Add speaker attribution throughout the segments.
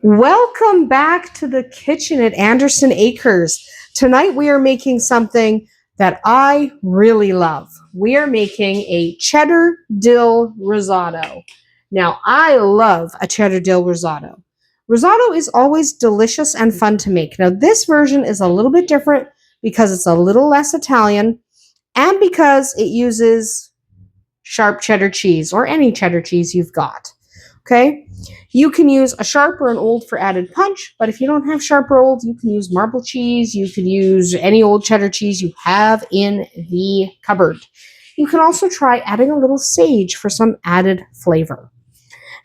Speaker 1: Welcome back to the kitchen at Andersen Acres. Tonight we are making something that I really love. We are making a cheddar dill risotto. Now, I love a cheddar dill risotto. Risotto is always delicious and fun to make. Now, this version is a little bit different because it's a little less Italian and because it uses sharp cheddar cheese or any cheddar cheese you've got. Okay? You can use a sharp or an old for added punch, but if you don't have sharp or old, you can use marble cheese. You could use any old cheddar cheese you have in the cupboard. You can also try adding a little sage for some added flavor.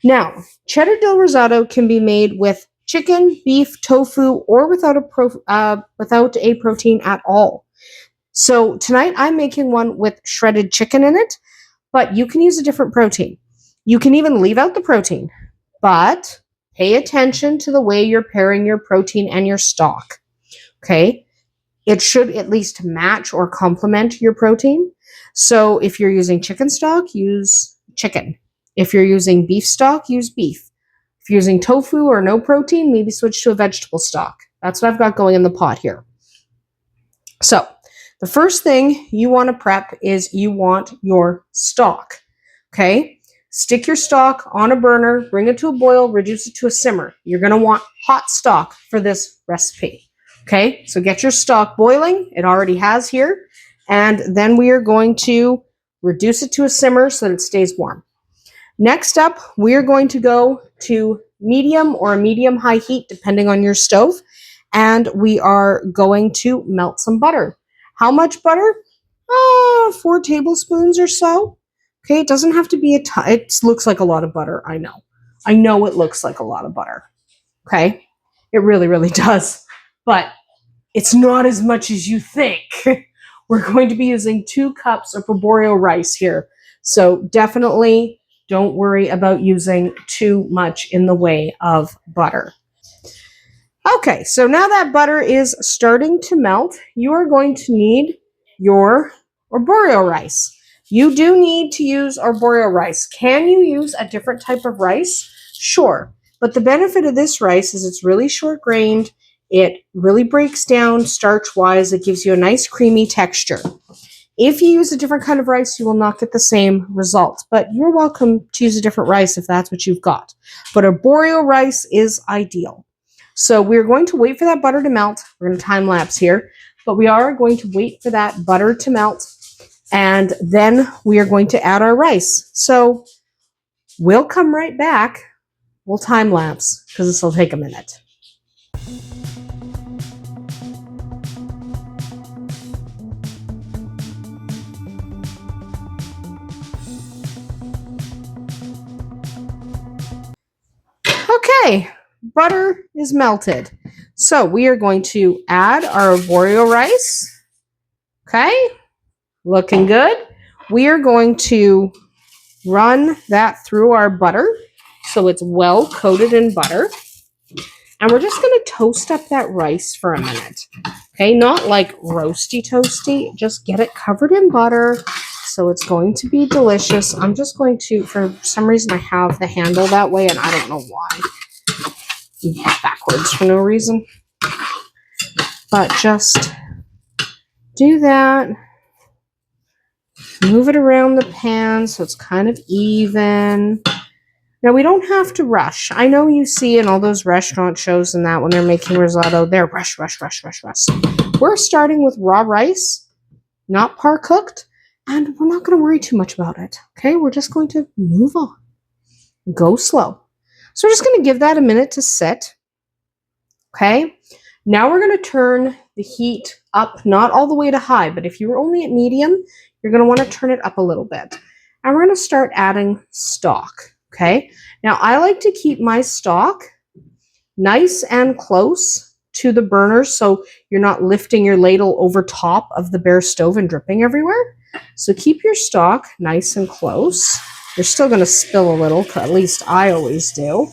Speaker 1: Now, cheddar dill risotto can be made with chicken, beef, tofu, or without a protein at all. So tonight I'm making one with shredded chicken in it, but you can use a different protein. You can even leave out the protein, but pay attention to the way you're pairing your protein and your stock. Okay? It should at least match or complement your protein. So if you're using chicken stock, use chicken. If you're using beef stock, use beef. If you're using tofu or no protein, maybe switch to a vegetable stock. That's what I've got going in the pot here. So the first thing you want to prep is you want your stock. Okay? Stick your stock on a burner, bring it to a boil, reduce it to a simmer. You're going to want hot stock for this recipe. Okay, so get your stock boiling. It already has here. And then we are going to reduce it to a simmer so that it stays warm. Next up, we are going to go to medium or medium-high heat, depending on your stove. And we are going to melt some butter. How much butter? 4 tablespoons or so. Okay, it doesn't have to be a ton. It looks like a lot of butter, I know. I know it looks like a lot of butter. Okay, it really, really does. But it's not as much as you think. We're going to be using 2 cups of arborio rice here. So definitely don't worry about using too much in the way of butter. Okay, so now that butter is starting to melt, you are going to need your arborio rice. You do need to use arborio rice. Can you use a different type of rice? Sure. But the benefit of this rice is it's really short grained. It really breaks down starch-wise. It gives you a nice creamy texture. If you use a different kind of rice, you will not get the same result. But you're welcome to use a different rice if that's what you've got. But arborio rice is ideal. So we're going to wait for that butter to melt. We're going to time lapse here. But we are going to wait for that butter to melt. And then we are going to add our rice. So we'll come right back. We'll time lapse because this will take a minute. Okay, butter is melted. So we are going to add our arborio rice. Okay. Looking good. We are going to run that through our butter so it's well coated in butter. And we're just going to toast up that rice for a minute. Okay, not like roasty toasty, just get it covered in butter so it's going to be delicious. I'm just going to, for some reason I have the handle that way and I don't know why. Backwards for no reason. But just do that. Move it around the pan so it's kind of even. Now, we don't have to rush. I know you see in all those restaurant shows and that when they're making risotto, they're rush, rush, rush, rush, rush. We're starting with raw rice, not par cooked, and we're not going to worry too much about it. Okay, we're just going to move on. Go slow. So we're just going to give that a minute to sit. Okay, now we're going to turn the heat up, not all the way to high, but if you were only at medium, you're going to want to turn it up a little bit. And we're going to start adding stock. Okay, now I like to keep my stock nice and close to the burner so you're not lifting your ladle over top of the bare stove and dripping everywhere. So keep your stock nice and close. You're still going to spill a little, at least I always do.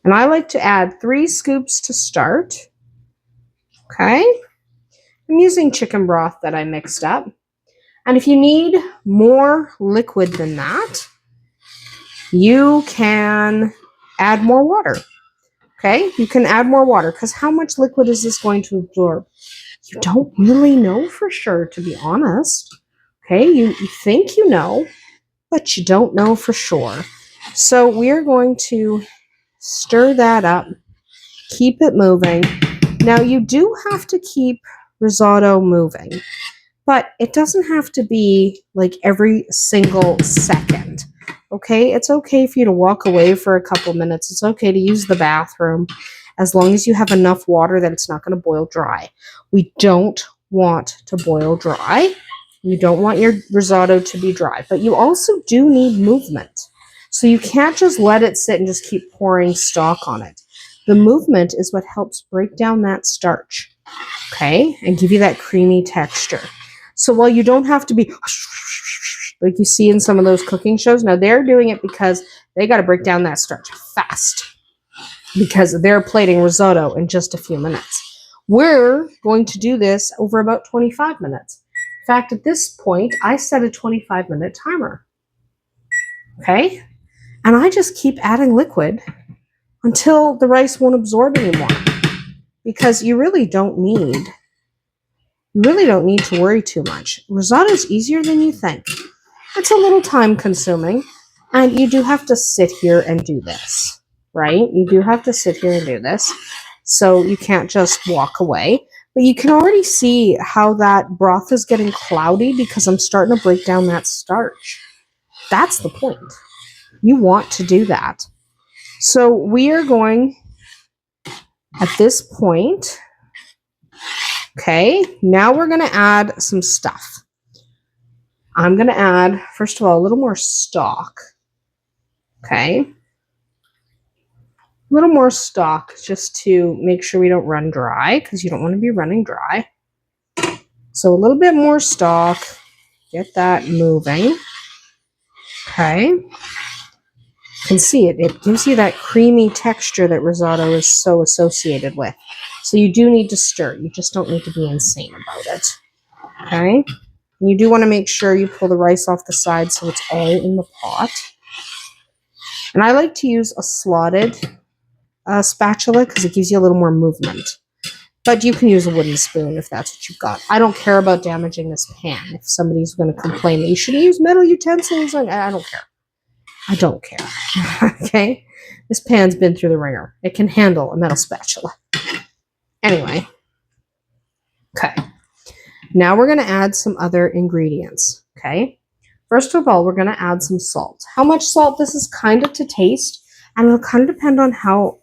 Speaker 1: And I like to add 3 scoops to start. Okay, I'm using chicken broth that I mixed up. And if you need more liquid than that, you can add more water. Okay, you can add more water because how much liquid is this going to absorb? You don't really know for sure, to be honest. Okay, you think you know, but you don't know for sure. So we're going to stir that up, keep it moving. Now you do have to keep risotto moving, but it doesn't have to be like every single second. Okay, it's okay for you to walk away for a couple minutes. It's okay to use the bathroom as long as you have enough water that it's not going to boil dry. We don't want to boil dry. You don't want your risotto to be dry, but you also do need movement. So you can't just let it sit and just keep pouring stock on it. The movement is what helps break down that starch, okay, and give you that creamy texture. So while you don't have to be like you see in some of those cooking shows, now they're doing it because they got to break down that starch fast because they're plating risotto in just a few minutes. We're going to do this over about 25 minutes. In fact, at this point, I set a 25-minute timer. Okay? And I just keep adding liquid until the rice won't absorb anymore. Because you really don't need to worry too much. Risotto is easier than you think. It's a little time consuming, and you do have to sit here and do this, right? You do have to sit here and do this, so you can't just walk away. But you can already see how that broth is getting cloudy because I'm starting to break down that starch. That's the point. You want to do that. So we are going, at this point, okay, now we're going to add some stuff. I'm going to add, first of all, a little more stock. Okay. A little more stock just to make sure we don't run dry because you don't want to be running dry. So a little bit more stock. Get that moving. Okay. You can see it. It gives you that creamy texture that risotto is so associated with. So you do need to stir. You just don't need to be insane about it. Okay. And you do want to make sure you pull the rice off the side so it's all in the pot. And I like to use a slotted spatula because it gives you a little more movement. But you can use a wooden spoon if that's what you've got. I don't care about damaging this pan. If somebody's going to complain that you should use metal utensils, I don't care. I don't care. Okay? This pan's been through the ringer. It can handle a metal spatula. Anyway. Okay. Now we're going to add some other ingredients. Okay? First of all, we're going to add some salt. How much salt? This is kind of to taste, and it'll kind of depend on how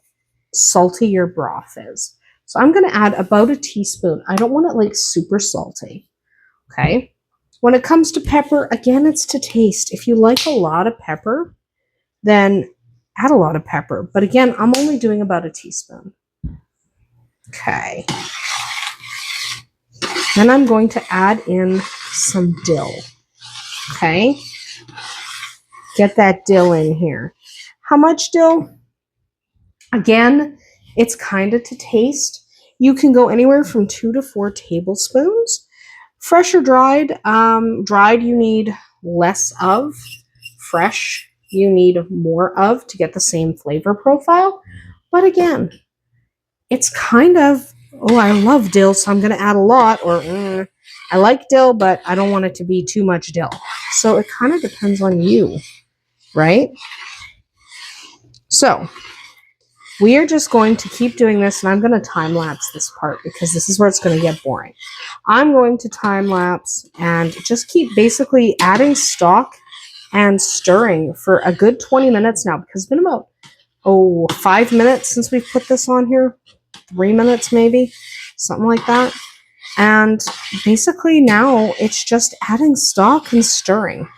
Speaker 1: salty your broth is. So I'm going to add about a teaspoon. I don't want it like super salty. Okay? When it comes to pepper, again, it's to taste. If you like a lot of pepper, then add a lot of pepper. But again, I'm only doing about a teaspoon. Okay. Then I'm going to add in some dill. Okay? Get that dill in here. How much dill? Again, it's kind of to taste. You can go anywhere from 2 to 4 tablespoons. Fresh or dried? Dried you need less of. Fresh you need more of to get the same flavor profile. But again, it's kind of, oh, I love dill, so I'm going to add a lot. Or I like dill, but I don't want it to be too much dill. So it kind of depends on you, right? So we are just going to keep doing this, and I'm going to time-lapse this part because this is where it's going to get boring. I'm going to time-lapse and just keep basically adding stock and stirring for a good 20 minutes now because it's been about, 5 minutes since we've put this on here. 3 minutes maybe, something like that. And basically now it's just adding stock and stirring.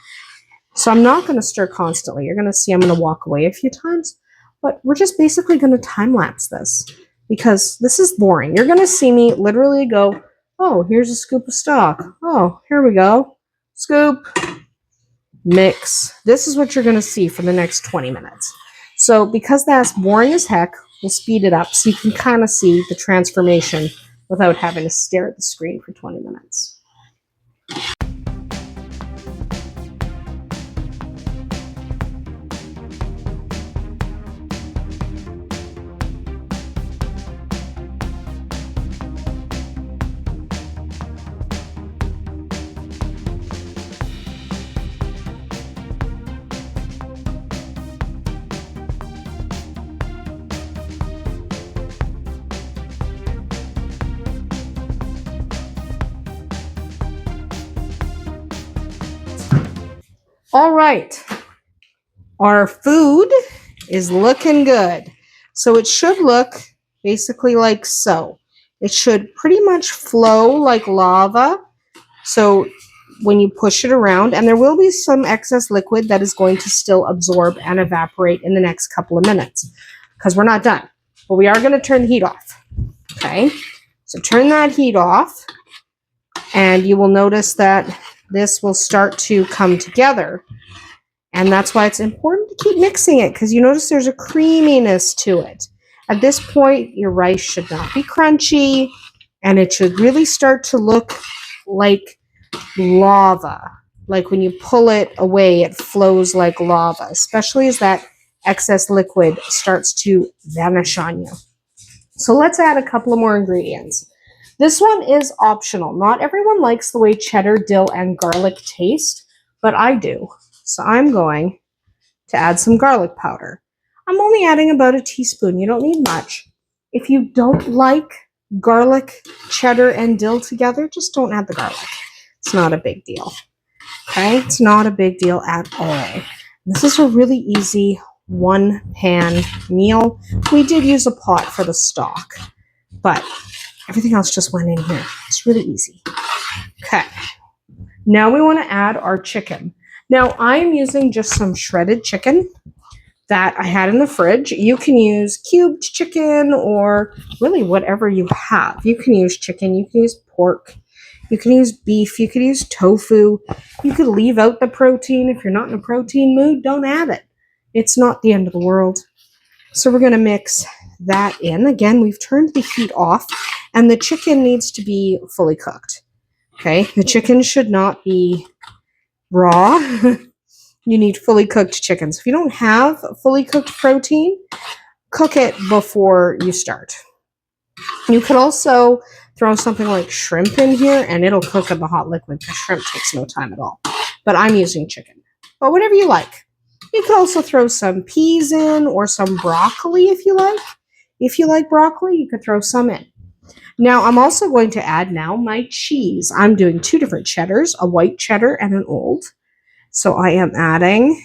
Speaker 1: So I'm not going to stir constantly. You're going to see I'm going to walk away a few times. But we're just basically going to time-lapse this because this is boring. You're going to see me literally go, oh, here's a scoop of stock. Oh, here we go. Scoop. Mix. This is what you're going to see for the next 20 minutes. So because that's boring as heck, we'll speed it up so you can kind of see the transformation without having to stare at the screen for 20 minutes. All right. Our food is looking good. So it should look basically like so. It should pretty much flow like lava. So when you push it around, and there will be some excess liquid that is going to still absorb and evaporate in the next couple of minutes because we're not done. But we are going to turn the heat off. Okay, so turn that heat off, and you will notice that this will start to come together. And that's why it's important to keep mixing it, because you notice there's a creaminess to it. At this point, your rice should not be crunchy, and it should really start to look like lava. Like when you pull it away, it flows like lava, especially as that excess liquid starts to vanish on you. So let's add a couple of more ingredients. This one is optional. Not everyone likes the way cheddar, dill, and garlic taste, but I do. So I'm going to add some garlic powder. I'm only adding about a teaspoon. You don't need much. If you don't like garlic, cheddar, and dill together, just don't add the garlic. It's not a big deal. Okay? It's not a big deal at all. This is a really easy one-pan meal. We did use a pot for the stock, but everything else just went in here. It's really easy. Okay. Now we want to add our chicken. Now, I am using just some shredded chicken that I had in the fridge. You can use cubed chicken or really whatever you have. You can use chicken, you can use pork, you can use beef, you could use tofu. You could leave out the protein. If you're not in a protein mood, don't add it. It's not the end of the world. So we're going to mix that in. Again, we've turned the heat off, and the chicken needs to be fully cooked. Okay, the chicken should not be raw. You need fully cooked chickens. If you don't have fully cooked protein, cook it before you start. You could also throw something like shrimp in here, and it'll cook in the hot liquid because shrimp takes no time at all. But I'm using chicken. But whatever you like. You could also throw some peas in or some broccoli if you like. If you like broccoli, you could throw some in. Now, I'm also going to add now my cheese. I'm doing 2 different cheddars, a white cheddar and an old. So I am adding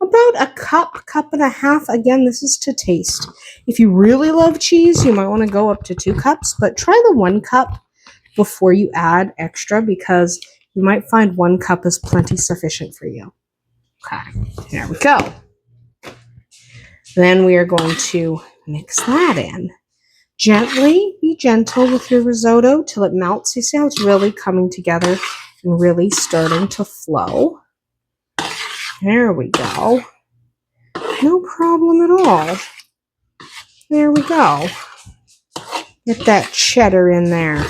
Speaker 1: about a cup and a half. Again, this is to taste. If you really love cheese, you might want to go up to 2 cups, but try the 1 cup before you add extra, because you might find 1 cup is plenty sufficient for you. Okay, there we go. Then we are going to mix that in. Gently, be gentle with your risotto till it melts. You see how it's really coming together and really starting to flow. There we go. No problem at all. There we go. Get that cheddar in there.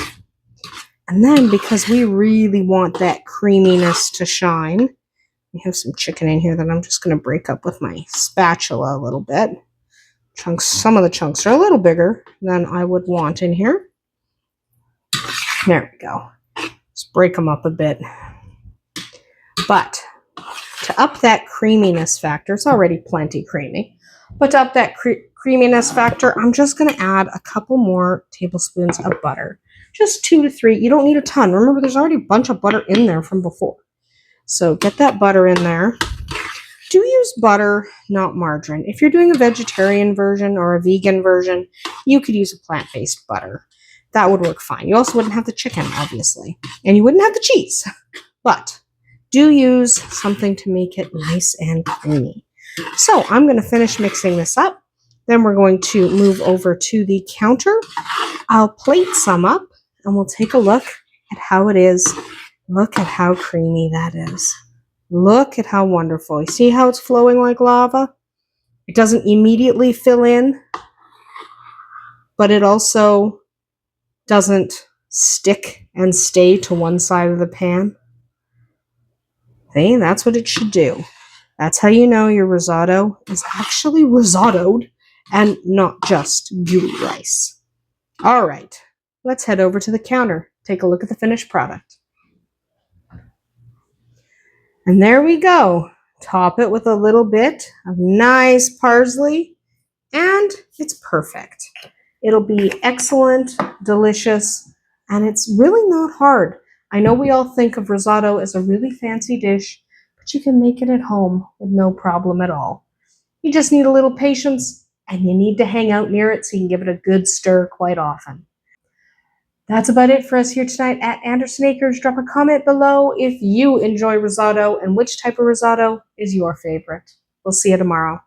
Speaker 1: And then, because we really want that creaminess to shine, we have some chicken in here that I'm just going to break up with my spatula a little bit. Some of the chunks are a little bigger than I would want in here. There we go. Just break them up a bit. But to up that creaminess factor, it's already plenty creamy, but to up that creaminess factor, I'm just going to add a couple more tablespoons of butter. Just 2 to 3. You don't need a ton. Remember, there's already a bunch of butter in there from before. So get that butter in there. Do use butter, not margarine. If you're doing a vegetarian version or a vegan version, you could use a plant-based butter. That would work fine. You also wouldn't have the chicken, obviously, and you wouldn't have the cheese. But do use something to make it nice and creamy. So I'm going to finish mixing this up. Then we're going to move over to the counter. I'll plate some up, and we'll take a look at how it is. Look at how creamy that is. Look at how wonderful. You see how it's flowing like lava? It doesn't immediately fill in, but it also doesn't stick and stay to one side of the pan. See, that's what it should do. That's how you know your risotto is actually risottoed and not just gooey rice. All right, let's head over to the counter. Take a look at the finished product. And there we go. Top it with a little bit of nice parsley, and it's perfect. It'll be excellent, delicious, and it's really not hard. I know we all think of risotto as a really fancy dish, but you can make it at home with no problem at all. You just need a little patience and you need to hang out near it so you can give it a good stir quite often. That's about it for us here tonight at Andersen Acres. Drop a comment below if you enjoy risotto and which type of risotto is your favorite. We'll see you tomorrow.